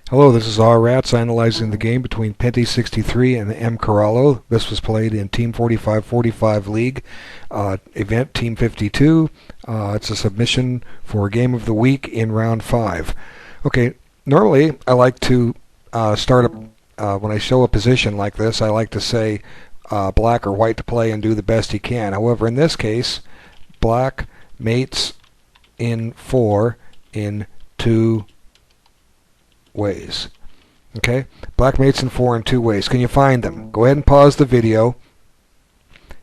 Hello, this is R Rats analyzing the game between Penti 63 and mcorallo. This was played in Team 45-45 League, event Team 52. It's a submission for Game of the Week in Round 5. Okay, normally I like to when I show a position like this, I like to say black or white to play and do the best he can. However, in this case, black mates in 4 in 2 ways. Okay? Black mates in 4 in 2 ways. Can you find them? Go ahead and pause the video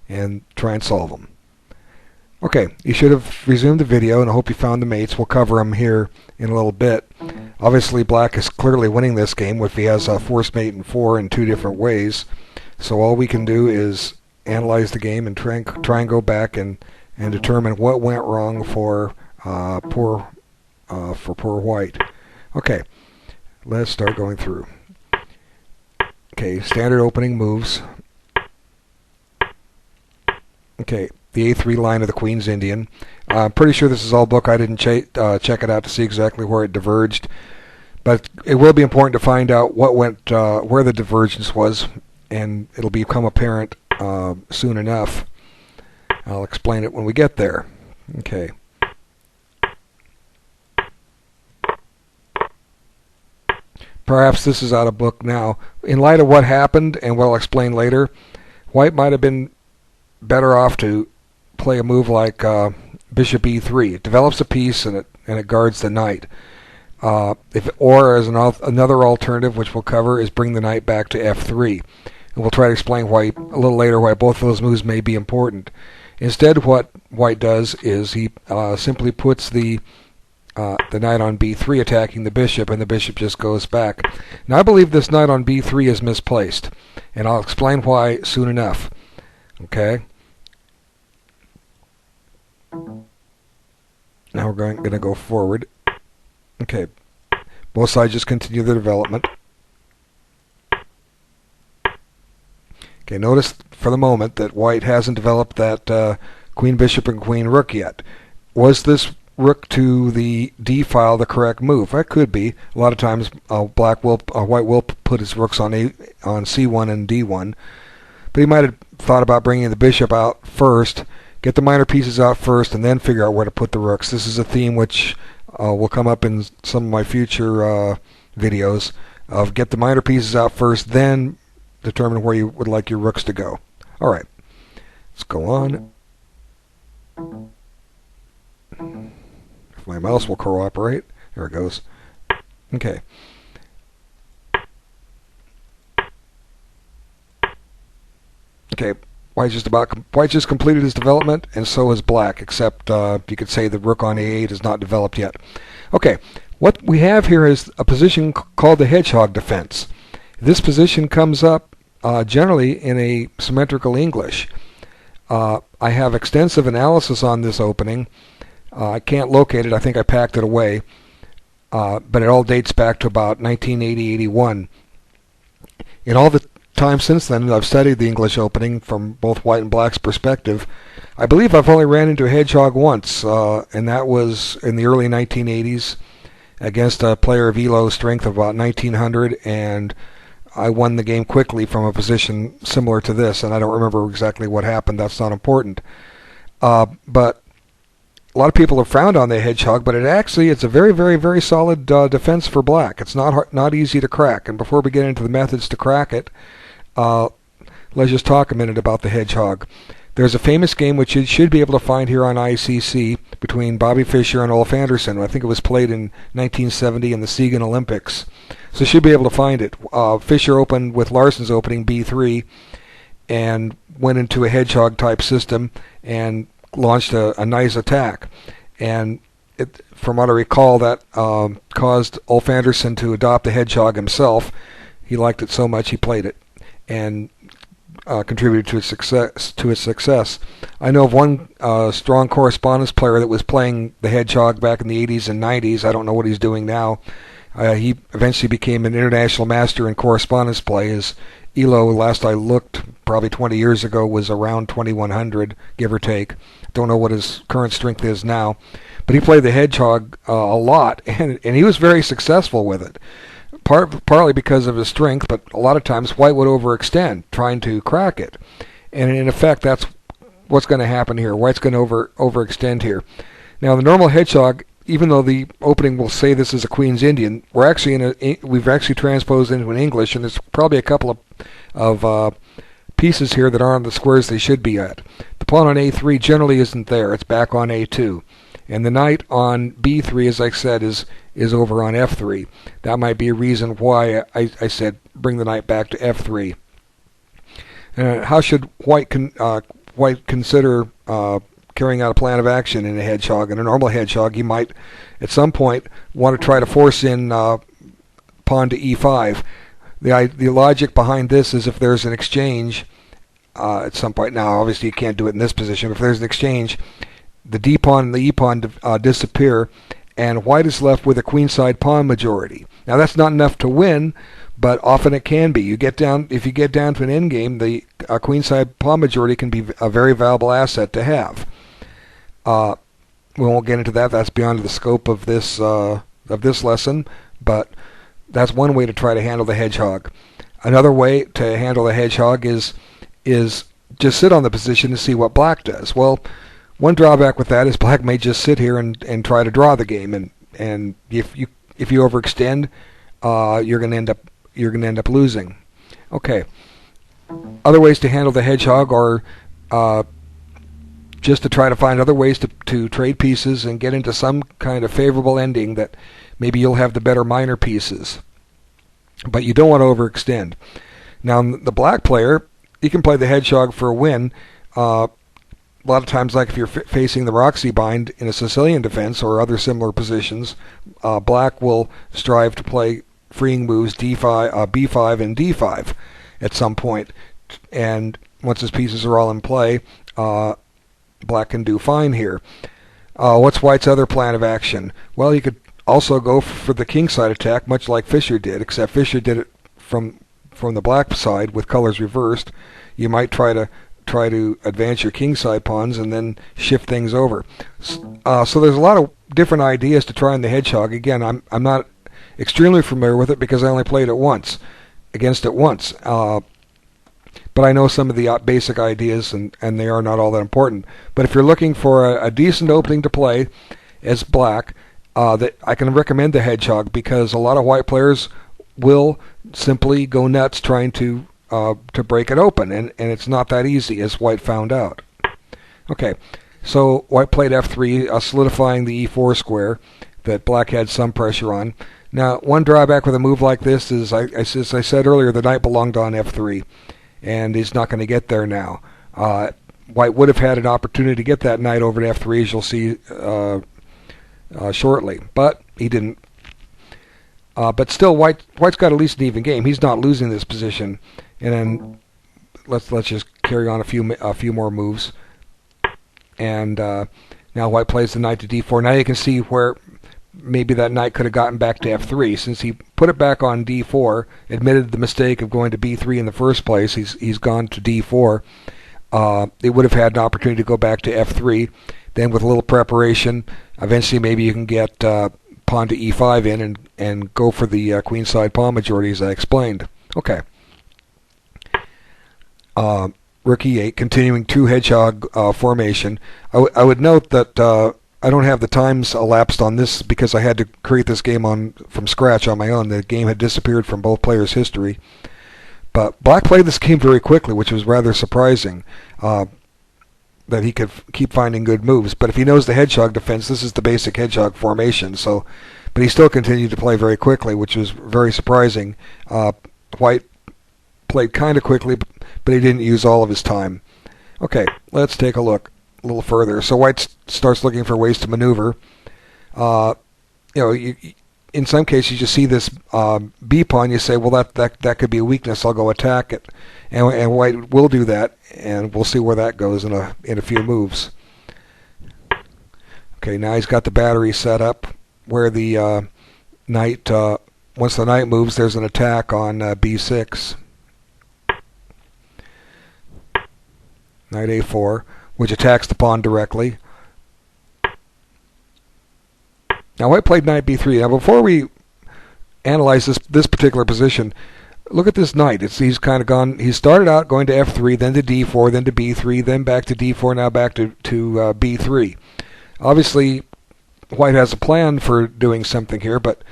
and try and solve them. Okay, you should have resumed the video, and I hope you found the mates. We'll cover them here in a little bit. Obviously, black is clearly winning this game if he has a force mate in 4 in 2 different ways. So all we can do is analyze the game and try and go back and determine what went wrong for poor white. Okay. Let's start going through. Okay, standard opening moves. Okay, the A3 line of the Queen's Indian. I'm pretty sure this is all book. I didn't check it out to see exactly where it diverged, but it will be important to find out what went, where the divergence was, and it'll become apparent soon enough. I'll explain it when we get there. Okay. Perhaps this is out of book now. In light of what happened, and what I'll explain later, white might have been better off to play a move like bishop e3. It develops a piece and it guards the knight. Or as another alternative, which we'll cover, is bring the knight back to f3. And we'll try to explain why a little later why both of those moves may be important. Instead, what white does is he simply puts the knight on b3 attacking the bishop, and the bishop just goes back. Now I believe this knight on b3 is misplaced, and I'll explain why soon enough. Okay? Now we're going to go forward. Okay. Both sides just continue the development. Okay, notice for the moment that white hasn't developed that queen bishop and queen rook yet. Was this rook to the d file the correct move? That could be. A lot of times white will put his rooks on c1 and d1, but he might have thought about bringing the bishop out first, get the minor pieces out first, and then figure out where to put the rooks. This is a theme which will come up in some of my future videos, of get the minor pieces out first, then determine where you would like your rooks to go. Alright, let's go on. If my mouse will cooperate. There it goes. Okay. Okay, white just completed his development, and so has black, except you could say the rook on a8 is not developed yet. Okay, what we have here is a position called the hedgehog defense. This position comes up generally in a symmetrical English. I have extensive analysis on this opening. I can't locate it. I think I packed it away. But it all dates back to about 1980-81. In all the time since then, I've studied the English opening from both white and black's perspective. I believe I've only ran into a hedgehog once, and that was in the early 1980s against a player of ELO strength of about 1900, and I won the game quickly from a position similar to this, and I don't remember exactly what happened. That's not important. But a lot of people have frowned on the hedgehog, but it's a very, very, very solid defense for black. It's not easy to crack. And before we get into the methods to crack it, let's just talk a minute about the hedgehog. There's a famous game which you should be able to find here on ICC between Bobby Fischer and Ulf Andersson. I think it was played in 1970 in the Siegen Olympics. So you should be able to find it. Fischer opened with Larsson's opening b3 and went into a hedgehog type system and launched a nice attack. And from what I recall, that caused Ulf Andersson to adopt the hedgehog himself. He liked it so much he played it and contributed to its success. I know of one strong correspondence player that was playing the hedgehog back in the 80s and 90s. I don't know what he's doing now. He eventually became an international master in correspondence play. His ELO, last I looked, probably 20 years ago, was around 2100, give or take. Don't know what his current strength is now. But he played the hedgehog a lot, and he was very successful with it. partly because of his strength, but a lot of times white would overextend, trying to crack it. And in effect, that's what's going to happen here. White's going to overextend here. Now, the normal hedgehog, even though the opening will say this is a Queen's Indian, we've actually transposed into an English, and there's probably a couple of pieces here that aren't on the squares they should be at. The pawn on A3 generally isn't there. It's back on A2. And the knight on B3, as I said, is over on F3. That might be a reason why I said bring the knight back to F3. How should white consider carrying out a plan of action in a hedgehog? In a normal hedgehog, you might, at some point, want to try to force in pawn to E5. The logic behind this is if there's an exchange at some point. Now, obviously, you can't do it in this position. But if there's an exchange, the D pawn and the E pawn disappear, and white is left with a queenside pawn majority. Now, that's not enough to win, but often it can be. If you get down to an endgame, the queenside pawn majority can be a very valuable asset to have. We won't get into that. That's beyond the scope of this lesson, but that's one way to try to handle the hedgehog. Another way to handle the hedgehog is just sit on the position to see what black does. Well, one drawback with that is black may just sit here and try to draw the game, and if you overextend, you're going to end up losing. Okay. Other ways to handle the hedgehog are just to try to find other ways to trade pieces and get into some kind of favorable ending that maybe you'll have the better minor pieces. But you don't want to overextend. Now, the black player, he can play the hedgehog for a win. A lot of times, like if you're facing the Roxy bind in a Sicilian defense or other similar positions, black will strive to play freeing moves D5, B5, and D5 at some point. And once his pieces are all in play, black can do fine here. What's white's other plan of action? Well, you could also go for the kingside attack, much like Fischer did, except Fischer did it from the black side with colors reversed. You might try to advance your kingside pawns and then shift things over. So there's a lot of different ideas to try in the hedgehog. Again, I'm not extremely familiar with it because I only played it once, but I know some of the basic ideas, and they are not all that important. But if you're looking for a decent opening to play as black, that I can recommend the hedgehog, because a lot of white players will simply go nuts trying to break it open, and it's not that easy, as white found out. Okay, so white played F3, solidifying the E4 square that black had some pressure on. Now, one drawback with a move like this is, as I said earlier, the knight belonged on F3, and he's not going to get there now. White would have had an opportunity to get that knight over to F3, as you'll see shortly, but he didn't. But still, white's got at least an even game. He's not losing this position. And then let's just carry on a few more moves. And now white plays the knight to D4. Now you can see where maybe that knight could have gotten back to F3. Since he put it back on D4, admitted the mistake of going to B3 in the first place, he's gone to D4. It would have had an opportunity to go back to F3. Then with a little preparation, eventually maybe you can get pawn to E5 in and go for the queenside pawn majority, as I explained. Okay. Rook E8, continuing two hedgehog formation. I would note that I don't have the times elapsed on this because I had to create this game from scratch on my own. The game had disappeared from both players' history. But black played this game very quickly, which was rather surprising, that he could keep finding good moves. But if he knows the hedgehog defense, this is the basic hedgehog formation. But he still continued to play very quickly, which was very surprising. White played kind of quickly, but he didn't use all of his time. Okay, let's take a look a little further. So white starts looking for ways to maneuver. In some cases, you just see this B pawn. You say, well, that could be a weakness. I'll go attack it, and white will do that, and we'll see where that goes in a few moves. Okay, now he's got the battery set up where the knight. Once the knight moves, there's an attack on B6. Knight A4, which attacks the pawn directly. Now white played knight B3. Now before we analyze this particular position. Look at this knight. He's kind of gone. He started out going to f3, then to d4, then to b3, then back to d4, now back to b3. Obviously, white has a plan for doing something here, but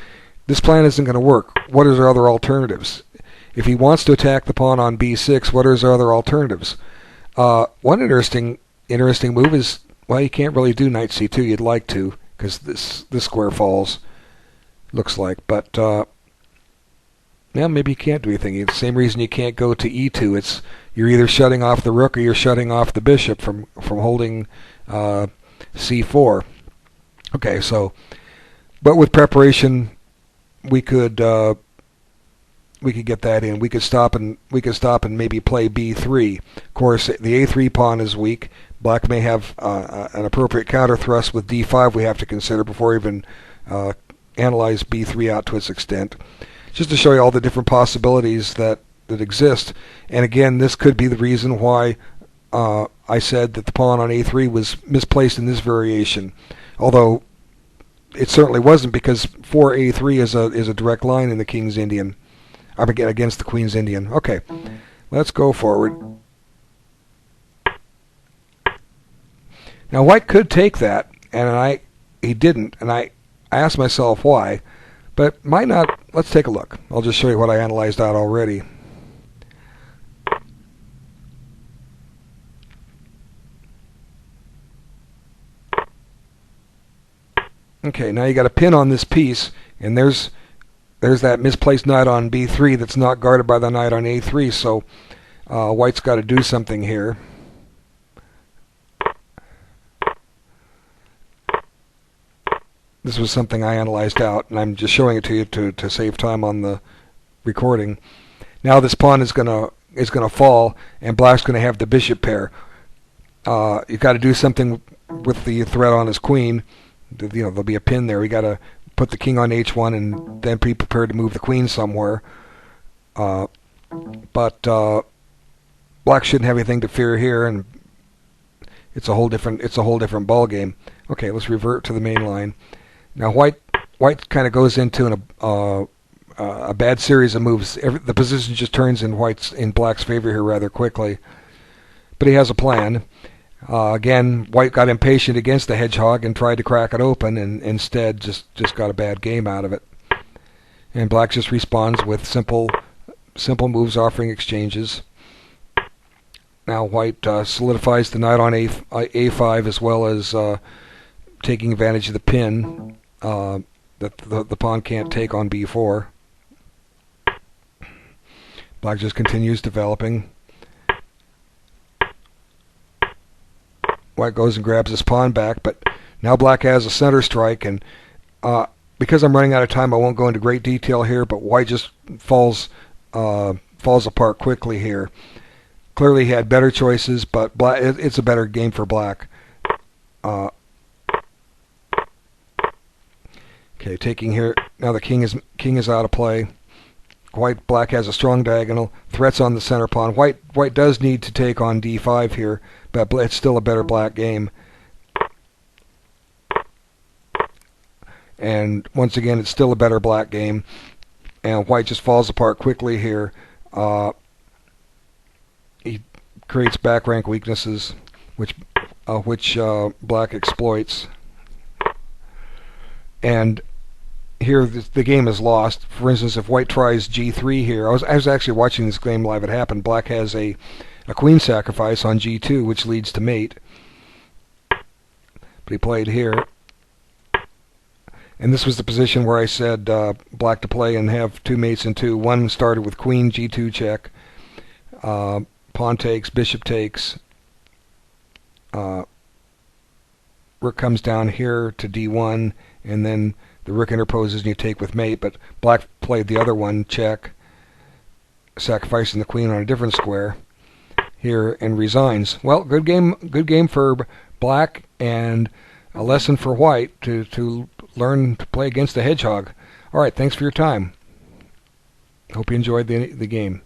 this plan isn't going to work. What are his other alternatives? If he wants to attack the pawn on b6, what are his other alternatives? One interesting move is, well, you can't really do knight c2. You'd like to, because this square falls, looks like. But yeah, maybe you can't do anything. It's the same reason you can't go to e2. It's you're either shutting off the rook or you're shutting off the bishop from holding c4. Okay, so, but with preparation, we could get that in. We could stop and maybe play b3. Of course, the a3 pawn is weak. Black may have an appropriate counter thrust with d5 we have to consider before even analyze b3 out to its extent. Just to show you all the different possibilities that exist. And again, this could be the reason why I said that the pawn on a3 was misplaced in this variation. Although it certainly wasn't, because 4a3 is a direct line in the King's Indian. Against the Queen's Indian. Okay, let's go forward. Now white could take that, and he didn't, and I asked myself why, but might not. Let's take a look. I'll just show you what I analyzed out already. Okay, now you got a pin on this piece, and there's that misplaced knight on b3 that's not guarded by the knight on a3, so white's got to do something here. This was something I analyzed out, and I'm just showing it to you to save time on the recording. Now this pawn is gonna fall, and black's gonna have the bishop pair. You've got to do something with the threat on his queen. You know, there'll be a pin there. We got to put the king on h1 and then be prepared to move the queen somewhere. But black shouldn't have anything to fear here, and it's a whole different ball game. Okay, let's revert to the main line. Now white kind of goes into a bad series of moves. The position just turns in black's favor here rather quickly. But he has a plan. Again, white got impatient against the hedgehog and tried to crack it open, and instead just got a bad game out of it. And black just responds with simple moves offering exchanges. Now white solidifies the knight on a5 as well as taking advantage of the pin that the pawn can't take on b4. Black just continues developing. White goes and grabs his pawn back, but now black has a center strike, and because I'm running out of time, I won't go into great detail here, but white just falls apart quickly here. Clearly he had better choices, but it's a better game for black. Okay, taking here, now the king is out of play. Black has a strong diagonal, threats on the center pawn. White does need to take on d5 here, but it's still a better black game. And once again, it's still a better black game, and white just falls apart quickly here. He creates back rank weaknesses, which black exploits. And here the game is lost. For instance, if white tries g3 here, I was actually watching this game live. It happened. Black has a queen sacrifice on g2, which leads to mate. But he played here, and this was the position where I said black to play and have two mates in two. One started with queen g2 check, pawn takes, bishop takes, rook comes down here to d1, and then the rook interposes and you take with mate, but black played the other one, check, sacrificing the queen on a different square here, and resigns. Well, good game for black, and a lesson for white to learn to play against the hedgehog. All right, thanks for your time. Hope you enjoyed the game.